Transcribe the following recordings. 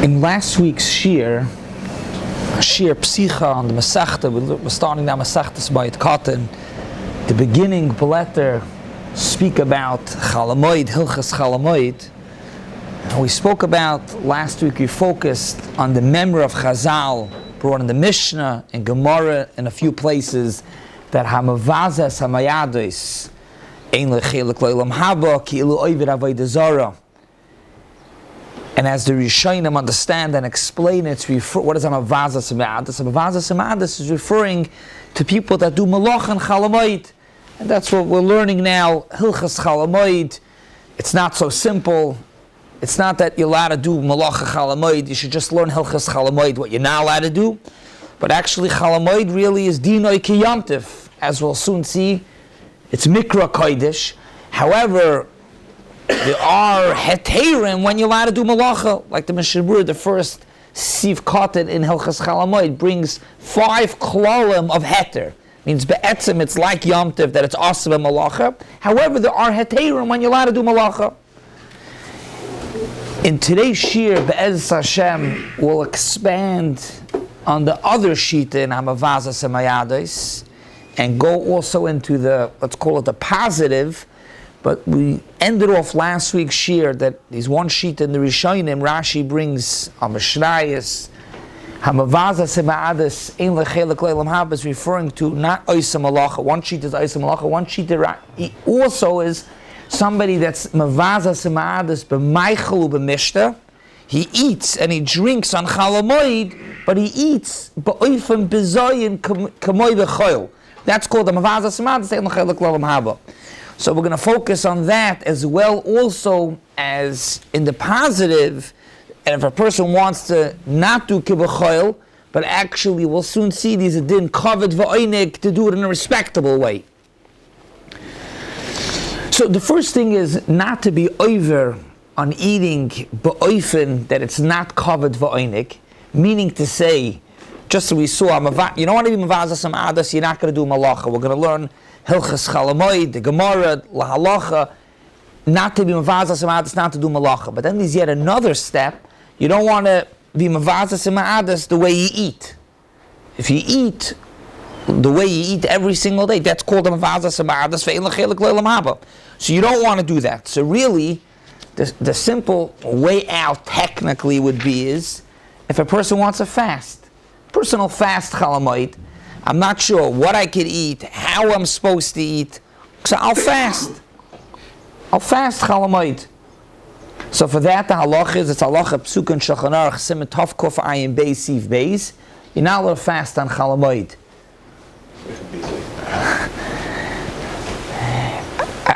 In last week's Shiur Psicha on the Masechta, we're starting now Masechta by Cotton. The beginning letter speak about Hamoed, Hilchas Hamoed. We spoke about last week. We focused on the memory of Chazal brought in the Mishnah and Gemara in a few places that Hamavazas Hamayados Ein Lechelik Leilam Haba Ki Ilu Oived Avodah Zarah. And as the Rishonim understand and explain it, what is Hamavazas Hamayados? Hamavazas Hamayados is referring to people that do Malach and Chalamoid. And that's what we're learning now, Hilchas Chalamoid. It's not so simple. It's not that you're allowed to do Malacha Chalamoid. You should just learn Hilchas Chalamoid, what you're not allowed to do. But actually Chalamoid really is Dinoi Kiyamtiv. As we'll soon see, it's Mikra Kodesh. However, there are Heterim when you're allowed to do Malacha. Like the Mishabur, the first Siv Kotet in Hilchas Chalamoid brings 5 Klolim of Heter. Means Be'etzim, it's like Yamtiv, that it's Asab and Malacha. However, there are Heterim when you're allowed to do Malacha. In today's Shiur, Be'ez Hashem, we'll expand on the other Shita in Hamavazas Hamayados and go also into the, let's call it the positive, but we ended off last week's Shiur that there's one Shita in the Rishonim, Rashi brings Mishnayos, Hamavazas Hamayados Ein Lechelik Leilam Haba is referring to not Oisam Malacha. One Shita is Oisam Malacha, one Shita also is somebody that's Mavazas Hamayados b'Meichel b'Mishta. He eats and he drinks on Chalamoid, but he eats b'Oifem b'Zoyin k'moy b'Chol. That's called the Mavazas Hamayados Ein Lechelik Leilam Haba. So we're going to focus on that as well, also as in the positive. And if a person wants to not do kibbuchoil, but actually we'll soon see these din covered v'oinig to do it in a respectable way. So the first thing is not to be over on eating ba'oifen that it's not covered v'oinig, meaning to say, just so we saw, you don't want to be mavazas hamayados, you're not going to do malacha. We're going to learn Hilchas Chalamoid, the Gemara, lahalacha, not to be mavazas hamayados, not to do malacha. But then there's yet another step. You don't want to be mavazas hamayados the way you eat. If you eat the way you eat every single day, that's called a mavazas hamayados ve'ein lechelik leilam haba. So you don't want to do that. So really, the simple way out technically would be is, if a person wants to fast, personal fast Chalamoid, I'm not sure what I could eat, how I'm supposed to eat, so I'll fast. I'll fast Chalamoid. So for that, the halach is, it's halacha psuk and Shulchan Aruch siman tov kuf ayin beis siv beis. You're not allowed to fast on Chalamoid.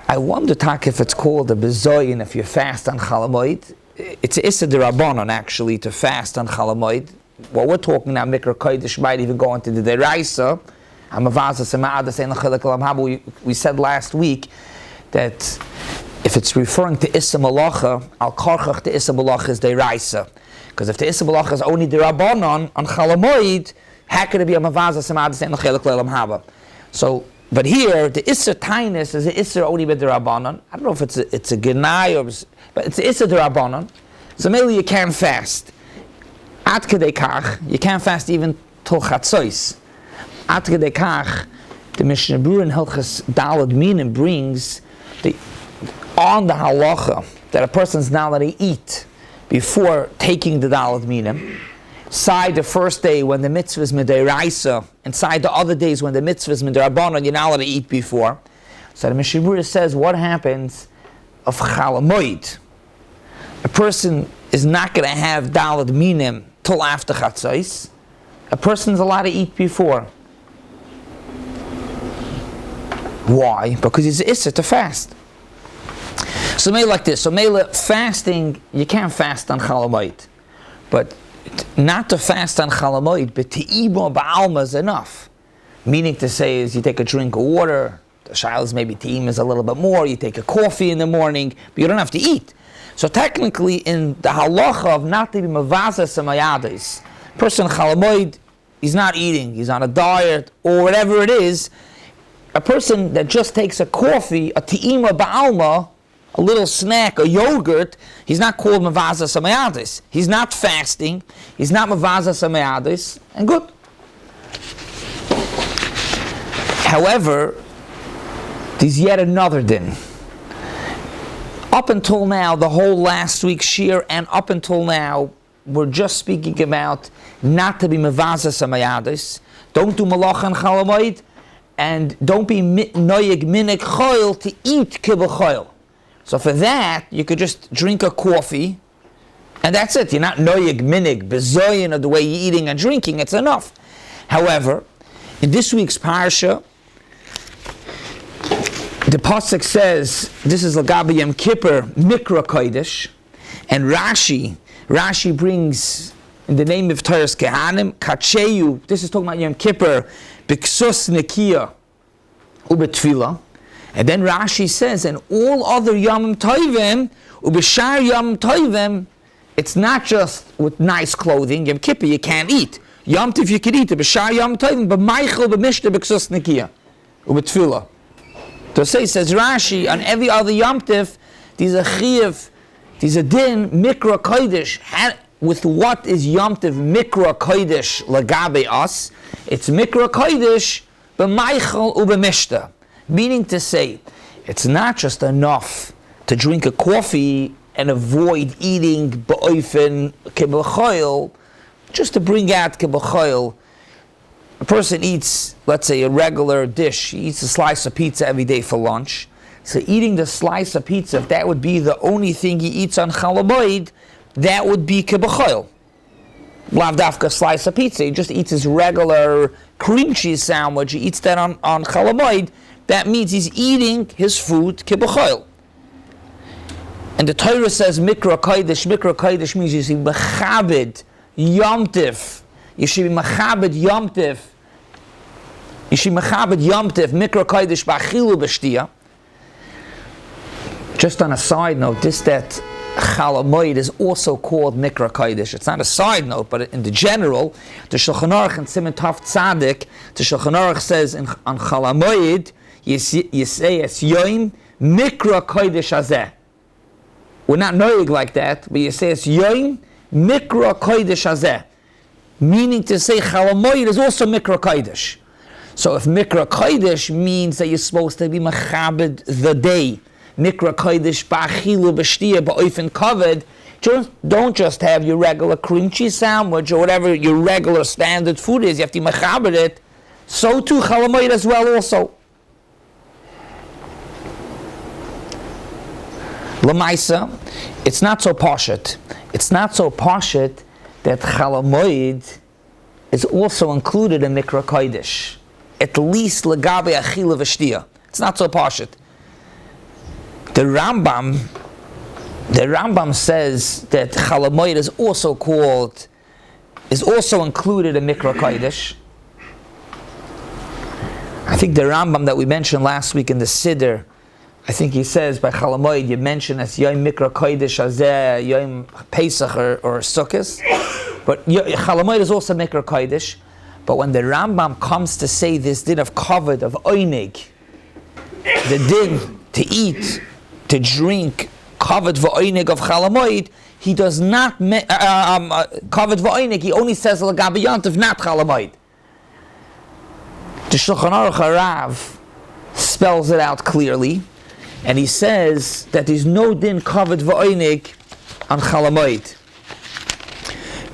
I wonder, Tak, if it's called a bezoyin if you fast on Chalamoid. It's issa d'Rabbanan actually to fast on Chalamoid. What we're talking now, Mikra Kodesh, might even go into the Deraisa. Hamavazas Hamayados Ein Lechelik Leilam Haba. We said last week that if it's referring to Issa Malacha, Al Karchach the Issa Malacha is Deraisa. Because if the Issa Malacha is only the Rabbanon on Chalamoid, how could it be a Mavazas Hamayados Ein Lechelik Leilam Haba? So, but here the Issa Tainus is the Issa only with the Rabbanon. I don't know if it's a Genai or, but it's the Issa the Rabbanon. So maybe you can't fast. Ad kedei kach, you can't fast even till Chatzos. Ad kedei kach, the Mishnah Berurah in Hilchas Daled Minim brings on the halacha that a person's not allowed to eat before taking the Daled Minim. Side the first day when the mitzvah is midiraisa, and side the other days when the mitzvah is midirabanan, you're not allowed to eat before. So the Mishnah Berurah says what happens of Chalamoid. A person is not going to have Daled Minim till after Chatzos. A person's allowed to eat before. Why? Because it's issa to fast. So maybe like this. So maybe fasting, you can't fast on Chalamoid. But not to fast on Chalamoid, but to Ibo Ba'alma is enough. Meaning to say is you take a drink of water, the shayla maybe Te'im is a little bit more, you take a coffee in the morning, but you don't have to eat. So technically, in the halacha of not to be mavazas hamayados, person Chalamoid, he's not eating, he's on a diet, or whatever it is, a person that just takes a coffee, a te'ima ba'alma, a little snack, a yogurt, he's not called Mavaza Samayadis. He's not fasting, he's not Mavaza Samayadis, and good. However, there's yet another din. Up until now, the whole last week's Shiur, and up until now, we're just speaking about not to be Mavaza Samayadis, don't do Malach and Chalamoid, and don't be Noyeg Minik Chol to eat Kibbutz Chol. So for that, you could just drink a coffee, and that's it. You're not Noyeg Minik, Bezoyin of the way you're eating and drinking, it's enough. However, in this week's Parsha, the Pasuk says, this is Lagabi Yom Kippur, Mikra Kodesh, and Rashi brings, in the name of Torah's Kehanim, Kacheyu, this is talking about Yom Kippur, Biksus Nekiya, Ubetfila, and then Rashi says, and all other Yom Tovim, Ubeshar Yom Tovim, it's not just with nice clothing, Yom Kippur you can't eat. Yom Tov you can eat, Ubeshar Yom Tovim, but Meichel B'mishta Biksus Nekiya, Ubetfila. So says Rashi, on every other Yom Tov, these are Chiyuv, these are Din, Mikra Kodesh. With what is Yom Tov Mikra Kodesh Lagabe us? It's Mikra Kodesh b'Meichel u'b'Mishta. Meaning to say, it's not just enough to drink a coffee and avoid eating b'oifen kibbutz chol, just to bring out kibbutz chol. A person eats, let's say, a regular dish. He eats a slice of pizza every day for lunch. So eating the slice of pizza, if that would be the only thing he eats on Chol Hamoed, that would be kibbutz chol. Lav dafka slice of pizza. He just eats his regular cream cheese sandwich. He eats that on Chol Hamoed. That means he's eating his food kibbutz chol. And the Torah says Mikra Kodesh. Mikra Kodesh means you should be mechabed Yom Tov. You should be mechabed Yom Tov. You should be mechabed Yom Tov. Mikra Kodesh b'achilu b'shtia. Just on a side note, that Chol Hamoed is also called Mikra Kodesh. It's not a side note, but in the general, the Shulchan Aruch and Siman Tov Tzadik, the Shulchan Aruch says on Chol Hamoed, you say it's Yom Mikra Kodesh Hazeh. We're not knowing like that, but you say it's Yom Mikra Kodesh Hazeh. Meaning to say Chol Hamoed is also Mikra Kodesh. So if Mikra Kodesh means that you're supposed to be Mechabed the day, Mikra Kodesh ba'achilu b'shtia ba'oifen kavod, don't just have your regular cream cheese sandwich or whatever your regular standard food is. You have to mechaber it. So too Chol Hamoed as well also. L'maisa, it's not so pashut. It's not so pashut that Chol Hamoed is also included in Mikra Kodesh. At least legabe achilu v'shtia. It's not so pashut. The Rambam says that Chol Hamoed is also included in Mikra Kodesh. I think the Rambam that we mentioned last week in the Siddur, I think he says by Chol Hamoed you mention as Yom Mikra Kodesh Hazeh, Yom Pesach or Sukkot, but Chol Hamoed is also Mikra Kodesh. But when the Rambam comes to say this din of kavod of oinig, the din to eat, to drink kavod v'oinig of Chol Hamoed, he does not kavod v'oinig. He only says l'gabe Yom Tov, not Chol Hamoed. The Shulchan Aruch Harav spells it out clearly, and he says that there's no din kavod v'oinig on Chol Hamoed.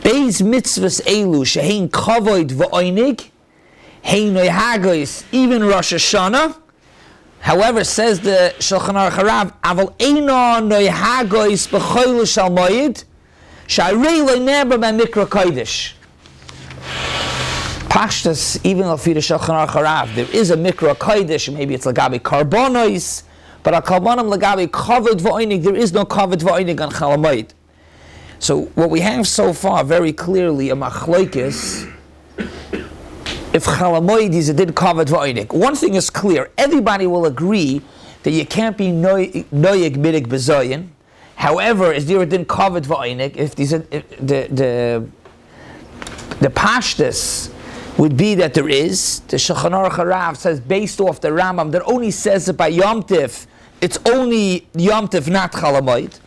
Beis mitzvahs elu shehein kavod v'oinig, hein noyhagos, even Rosh Hashanah. However, says the Shulchan Aruch Harav, aval eino noyhagos b'choil shal moed, sha'arei lo neber b'mikra kodesh. Pashtas, even though for the Shulchan Aruch Harav, there is a mikra kodesh, maybe it's lagabe karbonos, but a karbonim lagabe kavod v'oinig, there is no kavod v'oinig on Chol Hamoed. So what we have so far very clearly a machlokes, if Chol Hamoed is a din kavod v'oinig. One thing is clear: everybody will agree that you can't be noyeg midig bezoyin. However, is there a din kavod v'oinig? If the pashtus would be that there is. The Shulchan Aruch Harav says based off the Rambam that only says it by Yom Tiv it's only Yom Tov, not Chol Hamoed.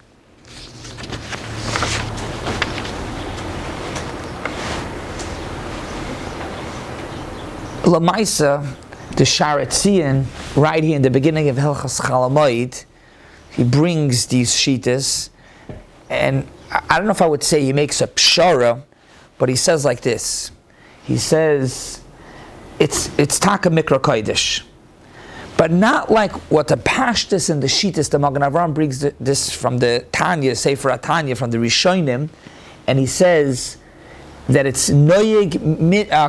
Lamaisa, the Sharet Tzion, right here in the beginning of Hilchas Chol Hamoed, he brings these shitas, and I don't know if I would say he makes a pshara, but he says like this. He says, it's Taka Mikra Kodesh, but not like what the Pashtus and the shitas, the Magen Avraham brings this from the Tanya, Sefer HaTanya, from the Rishonim, and he says that it's Noyeg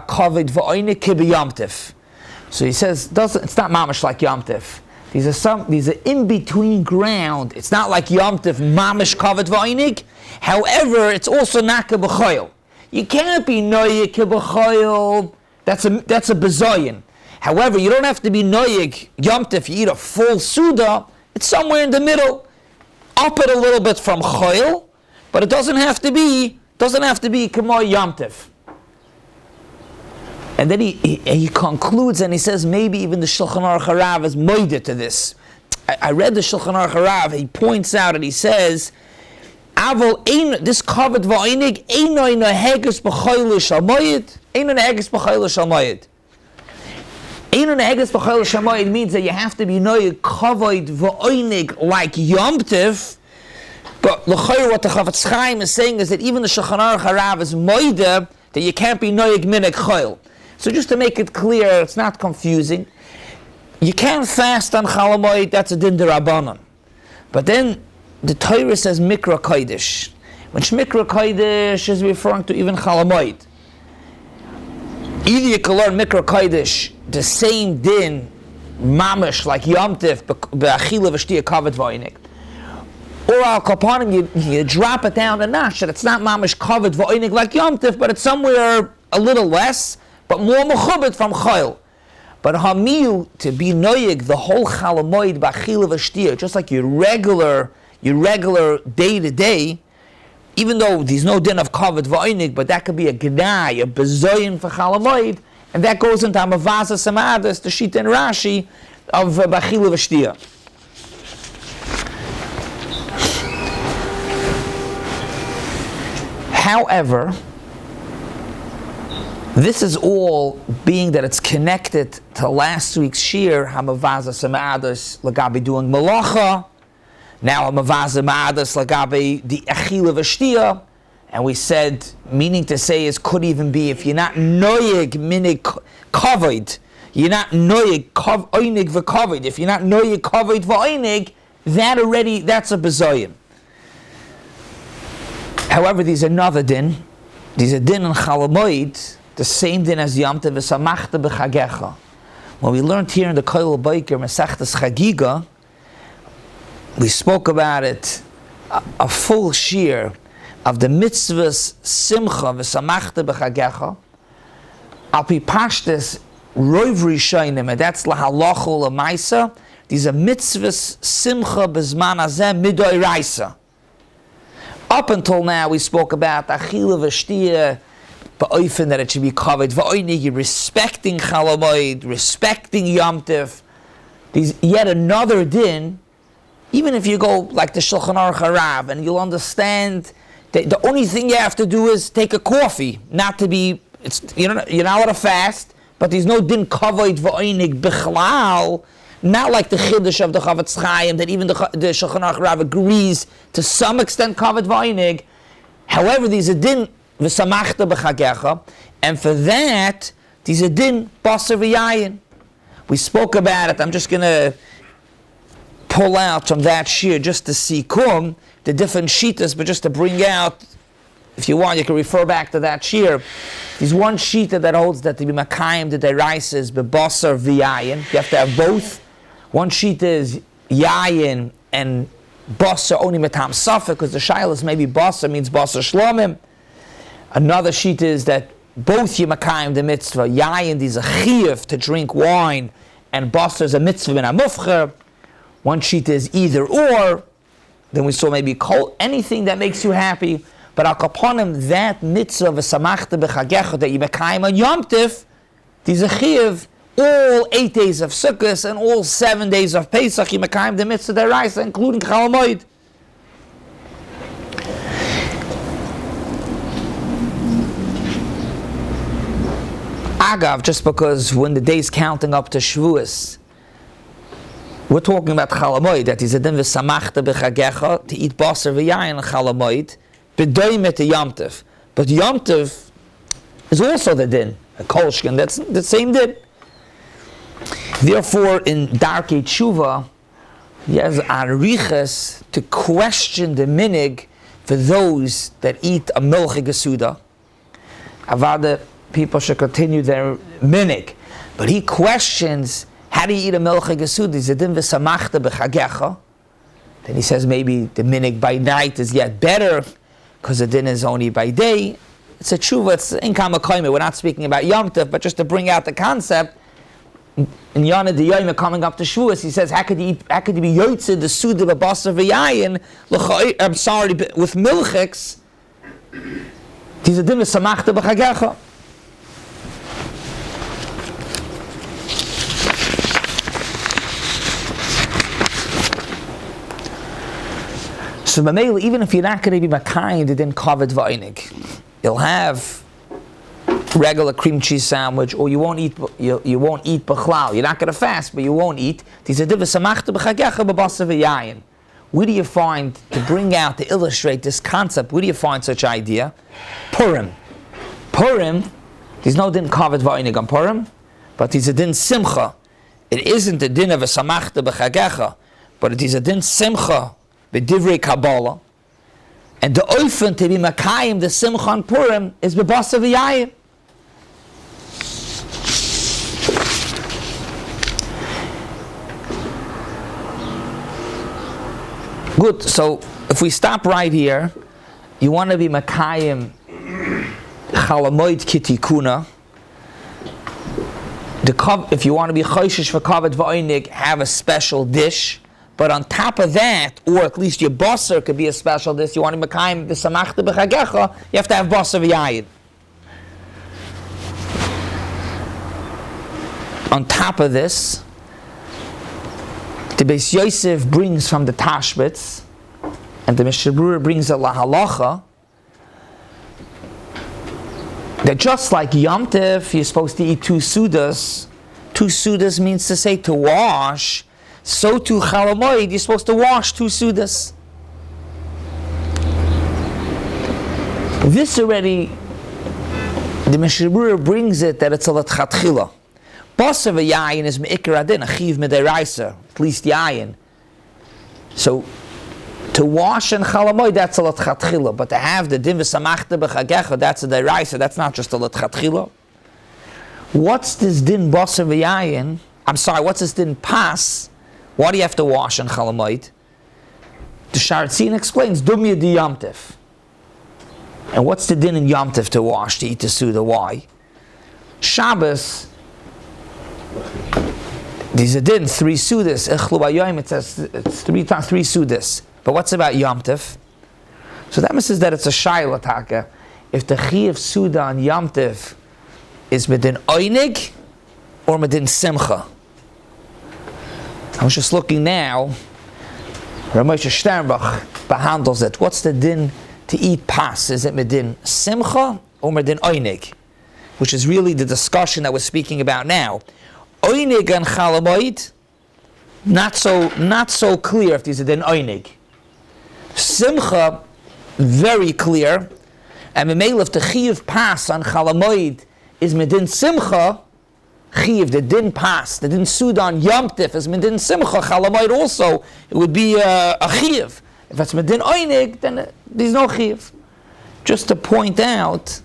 Kavod V'Oinik Kibi Yom Tov. So he says, it's not mamash like Yom Tov. These are in between ground. It's not like Yom Tov mamash Kavod V'Oinik. However, it's also not Kibachayil. You can't be Noyeg Kibachayil. That's a bezoyin. However, you don't have to be Noyeg Yom Tov. You eat a full Suda. It's somewhere in the middle. Up it a little bit from Chol, but it doesn't have to be K'moy Yom Tov. And then he concludes and he says maybe even the Shulchan Aruch Harav is moided to this. I read the Shulchan Aruch Harav. He points out and he says, "Avol ein this covered va'oinig einoy neheges b'choyle shalmoyed einoy neheges b'choyle shalmoyed." Einoy neheges b'choyle shalmoyed means that you have to be noy covered va'oinig like Yom Tov. But l'chayr, what the Chavetz Chaim is saying is that even the Shulchan Aruch Harav is moide that you can't be noyeg minig chol. So just to make it clear, it's not confusing. You can't fast on Chol Hamoed, that's a din d'Rabbanan. But then the Torah says Mikra Kodesh, which Mikra Kodesh is referring to even Chol Hamoed. Either you can learn Mikra Kodesh, the same din, mamish, like Yom Tov, be'achila v'shtiya kavod v'oinik. Or al kapanim, you drop it down a notch, that it's not mamish kavod v'oinik like Yom Tov, but it's somewhere a little less, but more mechubet from Chol. But hamiyu, to be noyeg the whole Chol Hamoed b'achila v'shtiya, just like your regular day to day, even though there's no din of kavod v'oinik, but that could be a gnai, a bezoyin for Chol Hamoed, and that goes into Amavasa Samadas, the Shita and Rashi of b'achila v'shtiya. However, this is all being that it's connected to last week's Shiur, Hamavaza Samadas Lagabi doing Malacha, now Hamavaza Samadas Lagabi the Achila V'Shtiya, and we said, meaning to say is could even be if you're not Noyeg Minig Kavod, you're not Noyeg Oinig V'Kavod, if you're not Noyeg Kavod V'Oinig, that's a Bezoyim. However, there's another din. There's a din in Chol Hamoed, the same din as Yom Tov, v'samachta b'chagecha. When we learned here in the Koil Baiker Masechtas Chagiga, we spoke about it, a full shiur of the mitzvahs simcha v'samachta b'chagecha. Al pi pashtus roiv rishonim, and that's lahalacha l'maisa. These are mitzvahs simcha b'zman hazeh midoy raisa. Up until now, we spoke about achila v'shtiya, ba'ofen that it should be covered. V'oinig, respecting Chol Hamoed, respecting Yom Tov. There's yet another din. Even if you go like the Shulchan Aruch Harav, and you'll understand that the only thing you have to do is take a coffee, not to be. You're not allowed to fast, but there's no din covered v'oinig bichlal. Not like the Chiddush of the Chavetz Chaim, that even the Shulchan Aruch Harav agrees to some extent covered v'oinig. However, there's a din v'samachta b'chagecha, and for that, there's a din basar v'yayin. We spoke about it. I'm just going to pull out from that shiur just to see the different shitas, but just to bring out, if you want, you can refer back to that shiur. There's one shita that holds that to be makayim the deraisa is b'basar v'yayin. You have to have both. One shita is yayin and basar only metam safek, because the shaylas maybe basar means basar shlomim. Another shita is that both you makayim the mitzvah. Yayin is a chiyuv to drink wine, and basar is a mitzvah min hamufcher. One shita is either or. Then we saw maybe anything that makes you happy. But al kaponim, that mitzvah v'samachta b'chagecha that you makayim on Yom Tov, there's a chiyuv all 8 days of Sukkot and all 7 days of Pesach, you mekayim the mitzvah deraisa, including Chol Hamoed. Agav, just because when the day's counting up to Shavuos, we're talking about Chol Hamoed, that is a din v'samachta b'chagecha, to eat basar v'yayin Chol Hamoed, b'doimet to Yom Tov. But Yom Tov is also the din, a kolshkin, that's the same din. Therefore, in Darkei Tshuva, he has arichas to question the minig for those that eat a milchig gesuda. Avada, people should continue their minig. But he questions, how do you eat a milchig gesuda? Is it din v'samachta b'chagecha? Then he says maybe the minig by night is yet better, because the din is only by day. It's a tshuva, it's in Kamakoyme. We're not speaking about Yom Tov, but just to bring out the concept, in Yana the Yom coming up to Shavuos, he says, how could you be Yotze, the Suda, the Basar V'yayin, I'm sorry, with Milchiks, these are Dim Samachta B'chagecha. So Mamela, even if you're not going to be Makayim, then covered V'ainig, you'll have regular cream cheese sandwich, or you won't eat b'chlal. You're not going to fast, but you won't eat. Where do you find, to bring out, to illustrate this concept, where do you find such idea? Purim. Purim, there's no din covered v'ainig on Purim, but there's a din simcha. It isn't a din of a samachta b'chagecha, but it is a din simcha b'divrei Kabbalah. And the oifen to be makayim, the simcha on Purim, is b'basar v'yayin. Good, so if we stop right here, you want to be makayim Chol Hamoed kitikuna. If you want to be choishish for kavod v'oinig, have a special dish. But on top of that, or at least your basar could be a special dish. You want to be makayim the samachta b'chagecha, you have to have basar v'yayin. On top of this, the Beis Yosef brings from the Tashbitz, and the Mishnah Berurah brings a lahalacha, that just like Yom Tov, you're supposed to eat 2 sudas. 2 sudas means to say to wash. So too Chol Hamoed, you're supposed to wash 2 sudas. This already, the Mishnah Berurah brings it that it's a l'tchatchila. Basar v'yayin is me'ikar adin, a chiv mid'oraisa, at least yayin. So, to wash and Chol Hamoed, that's a l'tchatchila. But to have the din v'samachta b'chagecha, that's a d'oraisa, that's not just a l'tchatchila. What's this din basar v'yayin? I'm sorry, what's this din pas? Why do you have to wash and Chol Hamoed? The Sharatzin explains, dumya di Yom Tov. And what's the din in Yom Tov to wash, to eat the Suda? Why? Shabbos, there's a din, 3 sudas. Echlu b'yom, it says it's 3 times 3 sudas. But what's about Yom Tov? So that means that it's a shayla taka. If the chiyuv suda on Yom Tov is medin oinig or medin simcha. I was just looking now. Rabbi Sternbach behandles it. What's the din to eat pas? Is it medin simcha or medin oinig? Which is really the discussion that we're speaking about now. Oinig and Chol Hamoed, not so clear if there's a din oinig. Simcha, very clear. And Memel, if the chiyuv pas on Chol Hamoed is medin simcha, chiyuv, the din pas, the din suda on Yom Tov is medin simcha, Chol Hamoed also, it would be a chiyuv. If it's medin oinig, then there's no chiyuv. Just to point out,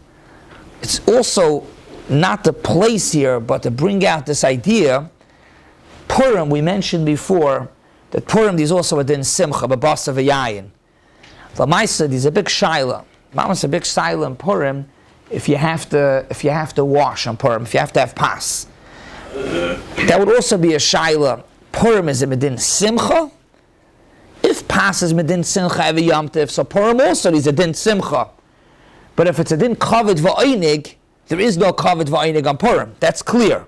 it's also not the place here, but to bring out this idea. Purim, we mentioned before that Purim there's also a din simcha, b'basar v'yayin. L'maisa, there's a big shaila. Mama's a big shaila in Purim. If you have to wash on Purim, if you have to have pas, that would also be a shaila. Purim is a medin simcha. If pas is medin simcha every Yom Tov, so Purim also is a din simcha. But if it's a din kavod v'oinig, there is no kavod v'oinig on Purim. That's clear.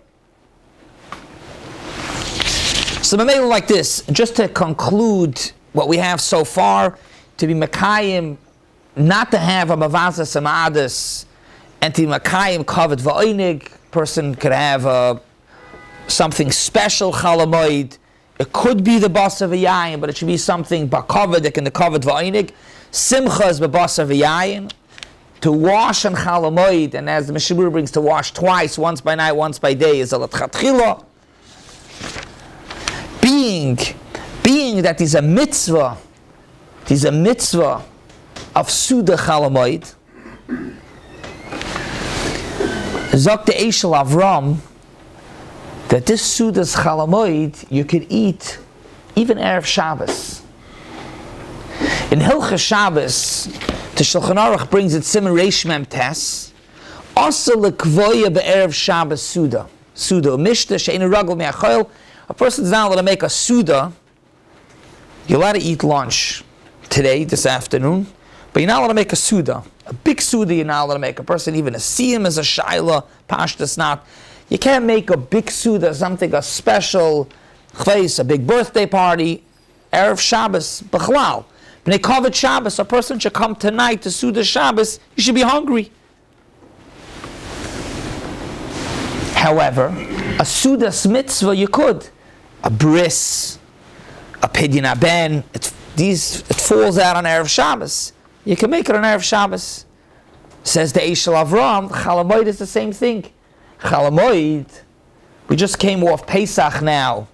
So Mamela like this, just to conclude what we have so far, to be Mekayim, not to have a Mavaza Samadis, and to be Mekayim Kavod V'oinig, person could have something special Chalamoid. It could be the Basa V'yayin, but it should be something Ba'kavadik and the Kavod V'oinig. Simcha is B'basa V'yayin. To wash on Chalamoid, and as the Mishabur brings, to wash twice, once by night, once by day, is a L'tchatchila. Being that is a mitzvah of Suda Chalamoid, Zok the Eshel Avram, that this Suda's Chalamoid you could eat even Erev Shabbos. In Hilchas Shabbos, the Shulchan Aruch brings it Siman Reish Mem Tes, Asa Lekvoya be'Erev Shabbos Suda. Suda, Mishta, She'ena Ragel Me'achol. A person's not allowed to make a Suda. You're allowed to eat lunch today, this afternoon, but you're not allowed to make a Suda. A big Suda you're not allowed to make. A person even a Siyam as a Shaila, Pashtas not. You can't make a big Suda, something, a special place, a big birthday party, Erev Shabbos, B'chlal. B'nei Kavod Shabbos, a person should come tonight to Suda Shabbos, you should be hungry. However, a Sudas mitzvah you could. A bris, a pidyon aben, it falls out on Erev Shabbos. You can make it on Erev Shabbos. Says the Eshel Avram, Chalamoid is the same thing. Chalamoid, we just came off Pesach now.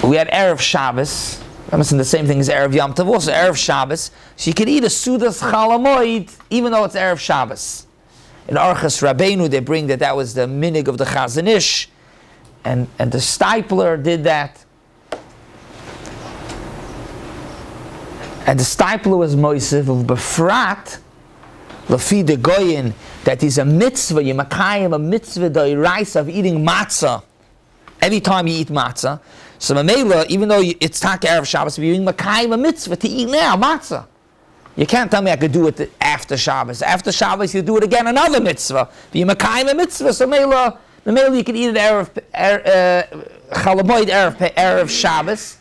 We had Erev Shabbos. I'm saying the same thing as Erev Yom Tov, also Erev Shabbos. So you can eat a Sudas Chalamoid even though it's Erev Shabbos. In Archas Rabbeinu they bring that was the minig of the Chazon Ish, and the Stipler did that. And the Stipler was Moisev of Befrat, Lafi de Goyin, that is a mitzvah, you makayim a mitzvah d'oraisa of eating matzah every time you eat matzah. So Mamela, even though it's Tak Erev Shabbos, you're eating makayim a mitzvah to eat now matzah. You can't tell me I could do it after Shabbos. After Shabbos, you do it again, another mitzvah. But you makayim a mitzvah, so Mamela you can eat it Chalamoid Erev Shabbos.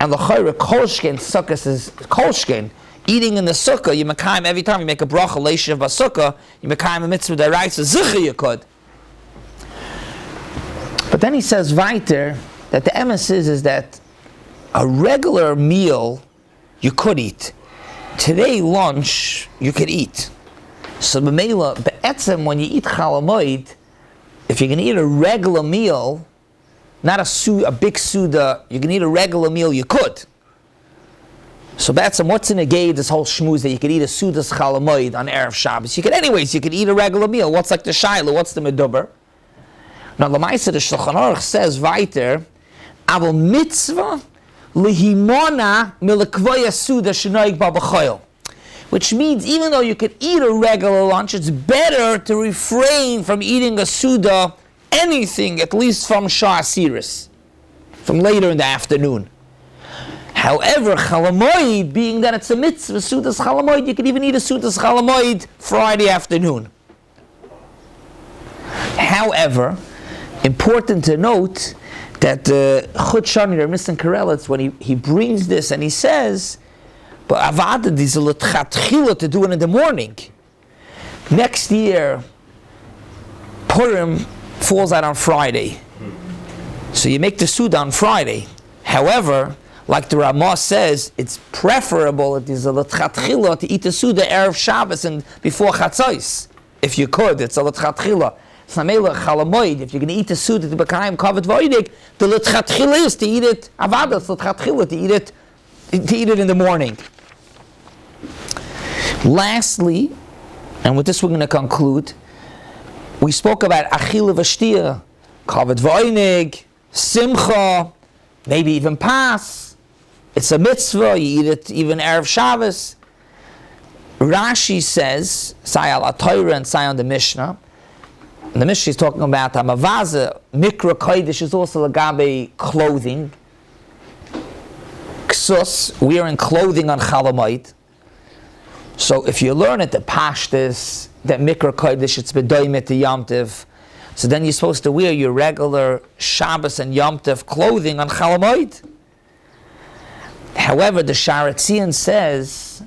And the Chayra Kolshkin, Sukkah is Kolshkin. Eating in the Sukkah, you makayim every time you make a bracha, Leishav Basukkah, you makayim a mitzvah d'oraisa, Zicha you could. But then he says weiter, that the emes is that a regular meal you could eat. Today lunch you could eat. So b'meila be'etzem when you eat Chalamoid, if you're going to eat a regular meal, not a big Suda, you can eat a regular meal, you could. So be'etzem, what's in a gay this whole shmooze that you could eat a Suda's Chalamoid on Erev Shabbos? You could eat a regular meal. What's like the Shaila? What's the Meduber? Now Lamaisa the Shulchan Aruch says weiter, Aval mitzvah lihimona milekvoya Suda shenoig ba b'choil. Which means even though you could eat a regular lunch, it's better to refrain from eating a Suda, anything, at least from Shah Asiris, from later in the afternoon. However, Chalamoid, being that it's a mitzvah, Sudas Chalamoid, you could even eat a Sudas Chalamoid Friday afternoon. However, important to note that Chut Shani, or Mr. Karelitz, when he brings this and he says, but Avada, these are to do it in the morning. Next year, Purim falls out on Friday. So you make the Suda on Friday. However, like the Ramah says, it's preferable it is a l'tchatchila to eat the Suda Erev Shabbos and before Chatzos. If you could, it's a l'tchatchila. Samela Chalamoid, if you're going to eat the Suda to B'kayim Kavod V'oidig, the l'tchatchila is to eat it, Avada, it's l'tchatchila to eat it in the morning. Lastly, and with this we're going to conclude, we spoke about Achila V'shtia, Kavod V'oinig, Simcha, maybe even Pas. It's a mitzvah, you eat it even Erev Shabbos. Rashi says, Sai al HaTorah and Sai on the Mishnah, and the Mishnah is talking about Hamavaza, Mikra Kodesh is also Lagabe clothing. Ksus, wearing clothing on Chalamoid. So if you learn it, the Pashtas, that Mikra Kodesh, it's B'doimet to Yom Tiv, So then you're supposed to wear your regular Shabbos and Yom Tov clothing on Chol Hamoed. However, the Sharatzian says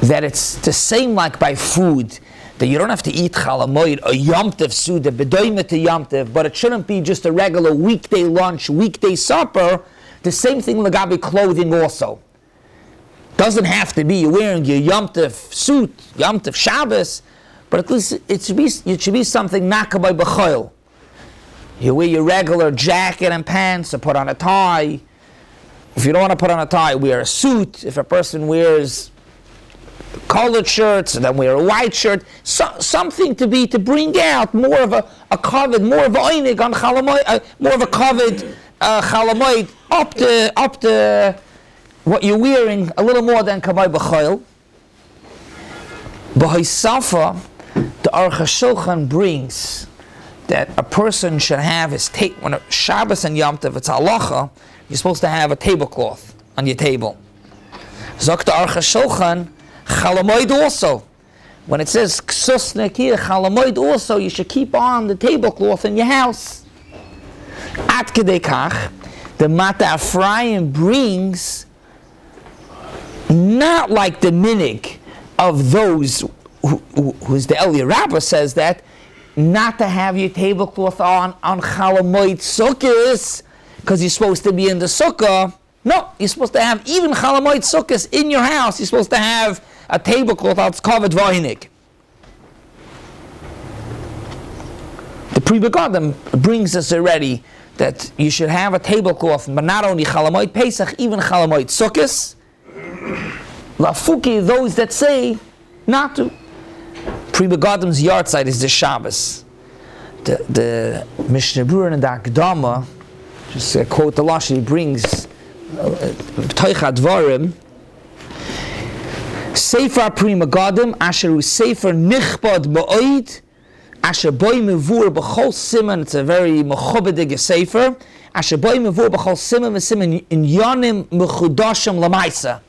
that it's the same like by food, that you don't have to eat Chol Hamoed or Yom Tov Suda, Bedoyme to Yom Tov, but it shouldn't be just a regular weekday lunch, weekday supper. The same thing with Lagabi clothing also. Doesn't have to be you're wearing your Yom Tov suit, Yom Tov Shabbos, but at least it should be something Nakabay B'Chol. You wear your regular jacket and pants, or put on a tie. If you don't want to put on a tie, wear a suit. If a person wears colored shirts, then wear a white shirt. Something to bring out more of a covered, more of a oinig on Chol Hamoed, more of a covered Chol Hamoed up to what you're wearing, a little more than Kabay B'Chol. B'Haisafa, the Aruch HaShulchan brings that a person should have his when a Shabbos and Yom Tov, it's halacha, you're supposed to have a tablecloth on your table. Zok the Aruch HaShulchan, Chol Hamoed also. When it says Ksus Nekir, Chol Hamoed also, you should keep on the tablecloth in your house. At Kedei Kach, the Mata Ephraim brings not like the minig of those who's the Eli Rabbah says that, not to have your tablecloth on Chol Hamoed Sukkos, because you're supposed to be in the sukkah. No, you're supposed to have even Chol Hamoed Sukkos in your house. You're supposed to have a tablecloth that's covered v'oinig. The Pri Begadim brings us already that you should have a tablecloth, but not only Chol Hamoed Pesach, even Chol Hamoed Sukkos. Lafuki, those that say not to. Pri Begadim's yard site is the Shabbos. The Mishnah Berurah and the Akdama, just quote the Lashon, he brings Toich Advarim, Sefer Pri Begadim, Asher Hu Sefer Nichbad Ma'od, Asher Boi Mevur B'chol Siman, it's a very mechobedige Sefer, Asher Boi Mevur B'chol Siman in Yonim Mechudashim Lamaisa.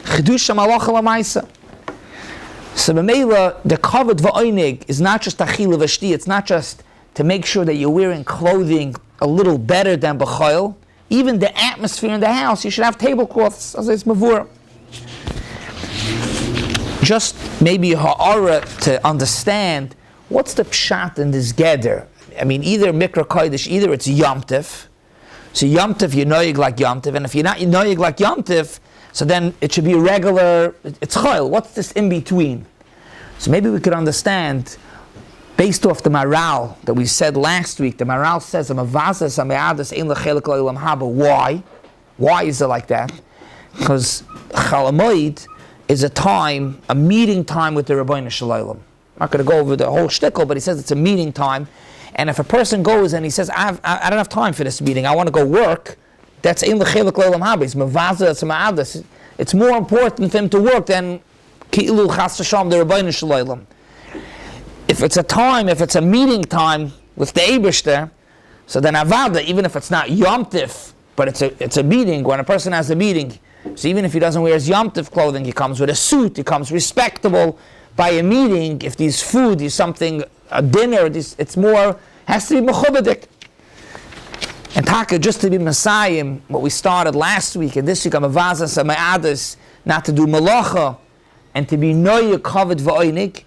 Chedushim Halacha Lamaisa. So B'meila, the covered v'oinig is not just achila v'shti, it's not just to make sure that you're wearing clothing a little better than b'chol. Even the atmosphere in the house, you should have tablecloths, as it's mavur. Just maybe ha'ara to understand, what's the pshat in this geder? I mean, either mikra kodesh, either it's Yom Tov. So Yom Tov, you're noyig like Yom Tov, and if you're not noyig like Yom Tov, so then it should be regular, it's Chol. What's this in between? So maybe we could understand, based off the Maral that we said last week, the Maral says, why? Why is it like that? Because Chol Hamoed is a time, a meeting time with the Rabbi Shalom. I'm not going to go over the whole shtickle, but he says it's a meeting time. And if a person goes and he says, I don't have time for this meeting, I want to go work, that's in the chelik leilam haba. It's mavaza, it's ma'adas. It's more important for him to work than ki'ilu chas v'sham the Rabbeinu Shalom. If it's a time, if it's a meeting time with the Eibishter, so then avada, even if it's not Yom Tif, but it's a meeting, when a person has a meeting, so even if he doesn't wear his Yom Tif clothing, he comes with a suit, he comes respectable by a meeting. If there's food, there's something, a dinner, it's more, has to be mechubadik. And Taka, just to be Messiah, what we started last week, and this week, Amavazas, Ama'adas, not to do malacha, and to be noya covered v'oinik,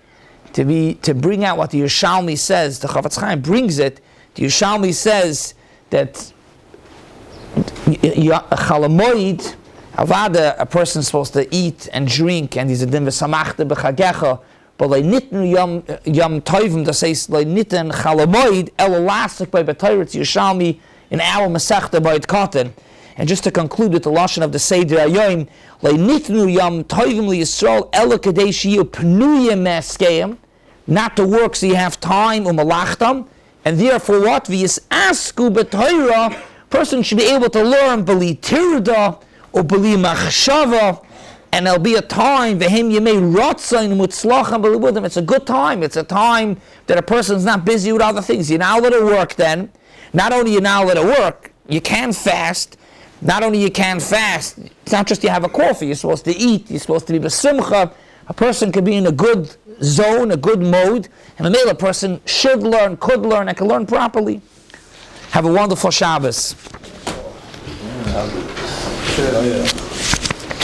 to bring out what the Yerushalmi says, the Chavetz Chaim brings it, the Yerushalmi says that Chol Hamoed, avada, a person is supposed to eat and drink, and he's a din v'samachta b'chagecha, but like nitten yom tovim, that says like nitten Chol Hamoed, el elastic by b'tayritz Yerushalmi, in our Masechta Beit Katan. And just to conclude with the lashon of the Seder Hayoim, le'nitnu yam tovim liYisrael ela kadei shiyu pnuyim me'askeim, not to work so you have time u'malachtam, and therefore what? V'yisasku b'Torah, person should be able to learn b'li tirda or b'li machshava, and there'll be a time v'hem yemei rotzain mutzlacham b'li budim. It's a good time. It's a time that a person's not busy with other things. You're now allowed to work then. Not only you're now allowed to work, you can fast. Not only you can fast, it's not just you have a coffee, you're supposed to eat, you're supposed to be b'simcha, A person could be in a good zone, a good mode, and a male person should learn, could learn, and can learn properly. Have a wonderful Shabbos.